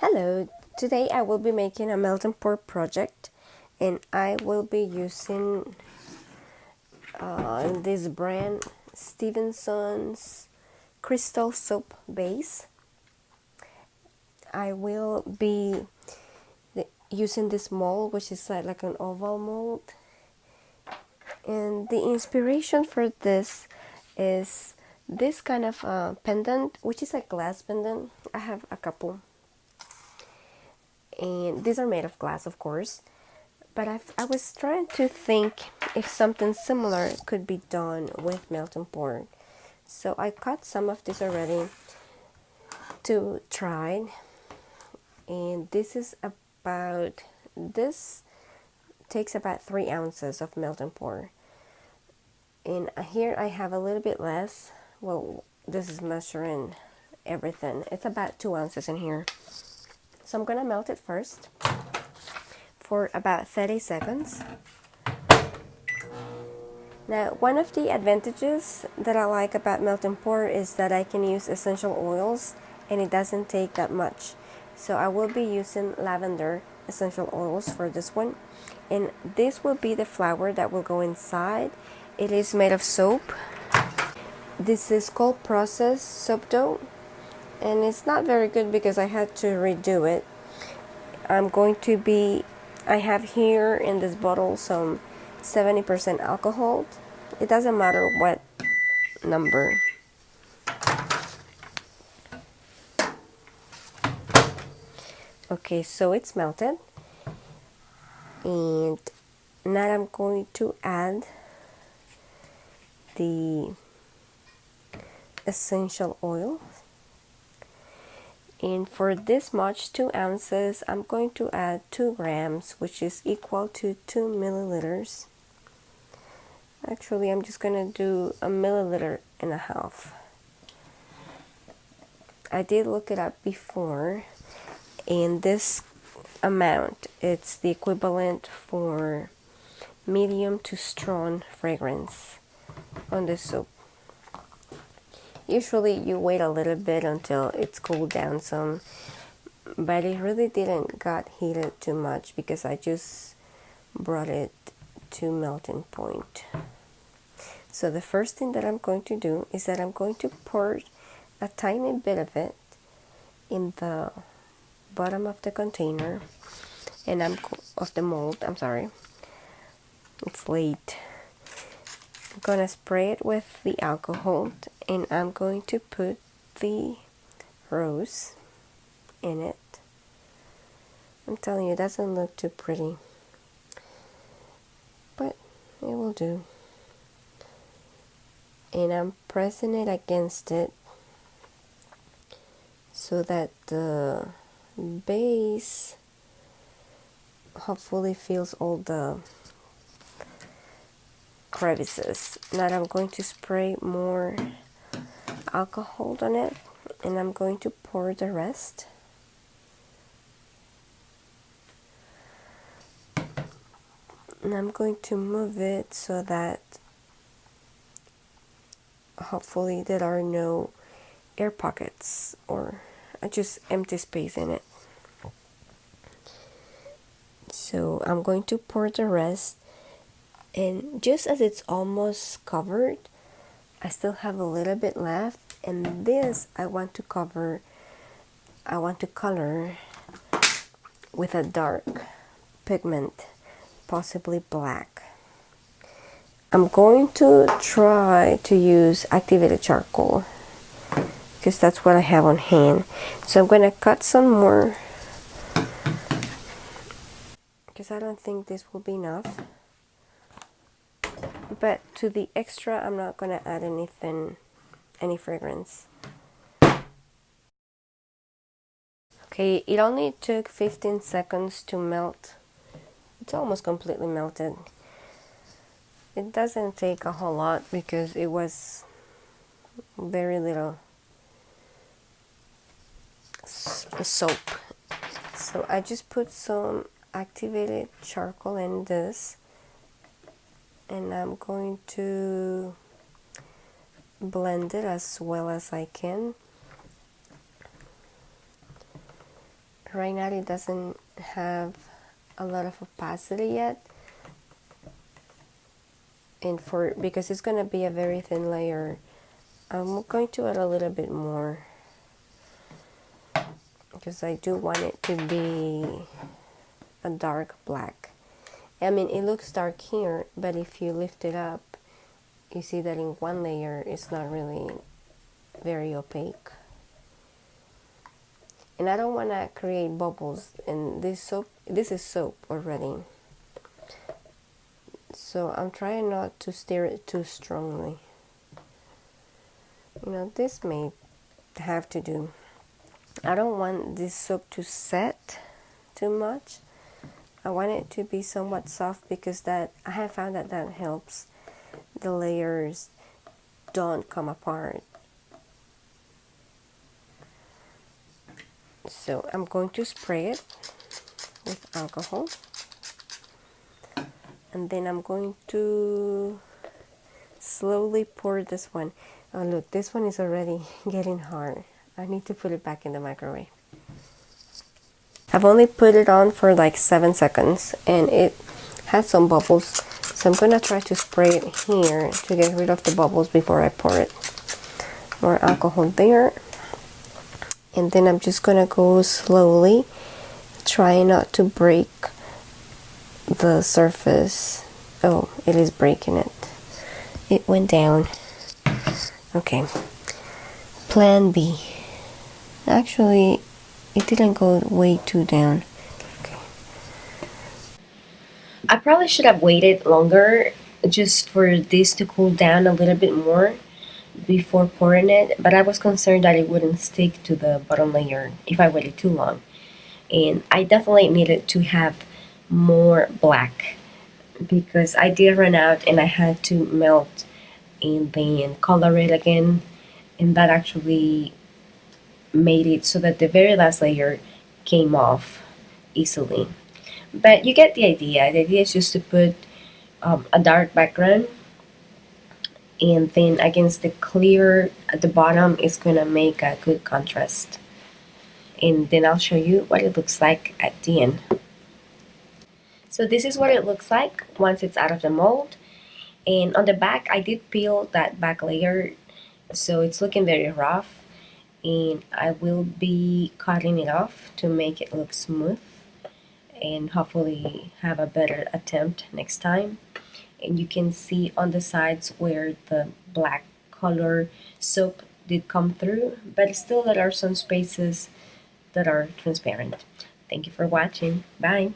Hello, today I will be making a melt and pour project, and I will be using this brand Stevenson's crystal soap base. I will be using this mold, which is like an oval mold, and the inspiration for this is this kind of pendant, which is a glass pendant. I have a couple, and these are made of glass, of course. But I was trying to think if something similar could be done with melt and pour. So I cut some of this already to try. And this takes about 3 ounces of melt and pour. And here I have a little bit less. Well, this is measuring everything. It's about 2 ounces in here. So I'm gonna melt it first for about 30 seconds. Now, one of the advantages that I like about melt and pour is that I can use essential oils and it doesn't take that much. So I will be using lavender essential oils for this one. And this will be the flour that will go inside. It is made of soap. This is called processed soap dough. And it's not very good because I had to redo it. I have here in this bottle some 70% alcohol. It doesn't matter what number. Okay, so it's melted. And now I'm going to add the essential oil. And for this much, 2 ounces, I'm going to add 2 grams, which is equal to 2 milliliters. Actually, I'm just going to do 1.5 milliliters. I did look it up before, and this amount, it's the equivalent for medium to strong fragrance on this soap. Usually you wait a little bit until it's cooled down some, but it really didn't got heated too much because I just brought it to melting point. So the first thing that I'm going to do is that I'm going to pour a tiny bit of it in the bottom of the container, and of the mold. I'm sorry, it's late. I'm gonna spray it with the alcohol, and I'm going to put the rose in it. I'm telling you, it doesn't look too pretty, but it will do. And I'm pressing it against it so that the base hopefully fills all the crevices. Now I'm going to spray more alcohol on it, and I'm going to pour the rest. And I'm going to move it so that hopefully there are no air pockets or just empty space in it. So I'm going to pour the rest, and just as it's almost covered, I still have a little bit left, and this I want to color with a dark pigment, possibly black. I'm going to try to use activated charcoal because that's what I have on hand. So I'm going to cut some more because I don't think this will be enough. But to the extra, I'm not going to add any fragrance. Okay, it only took 15 seconds to melt. It's almost completely melted. It doesn't take a whole lot because it was very little soap. So I just put some activated charcoal in this, and I'm going to blend it as well as I can right now it doesn't have a lot of opacity yet, and because it's going to be a very thin layer, I'm going to add a little bit more because I do want it to be a dark black. I mean, it looks dark here, but if you lift it up, you see that in one layer it's not really very opaque. And I don't want to create bubbles, and this is soap already, so I'm trying not to stir it too strongly. This may have to do. I don't want this soap to set too much. I want it to be somewhat soft because I have found that helps the layers don't come apart. So I'm going to spray it with alcohol, and then I'm going to slowly pour this one. Oh look, this one is already getting hard. I need to put it back in the microwave. I've only put it on for like 7 seconds and it has some bubbles, so I'm gonna try to spray it here to get rid of the bubbles before I pour it. More alcohol there, and then I'm just gonna go slowly, trying not to break the surface. Oh, it is breaking it. It went down. Okay. Plan B. Actually, it didn't go way too down. Okay. I probably should have waited longer just for this to cool down a little bit more before pouring it, but I was concerned that it wouldn't stick to the bottom layer if I waited too long. And I definitely needed to have more black because I did run out and I had to melt and then color it again, and that actually made it so that the very last layer came off easily. But you get the idea. The idea is just to put a dark background, and then against the clear at the bottom is going to make a good contrast. And then I'll show you what it looks like at the end. So this is what it looks like once it's out of the mold. And on the back, I did peel that back layer, so it's looking very rough. And I will be cutting it off to make it look smooth and hopefully have a better attempt next time. And you can see on the sides where the black color soap did come through, but still there are some spaces that are transparent. Thank you for watching. Bye.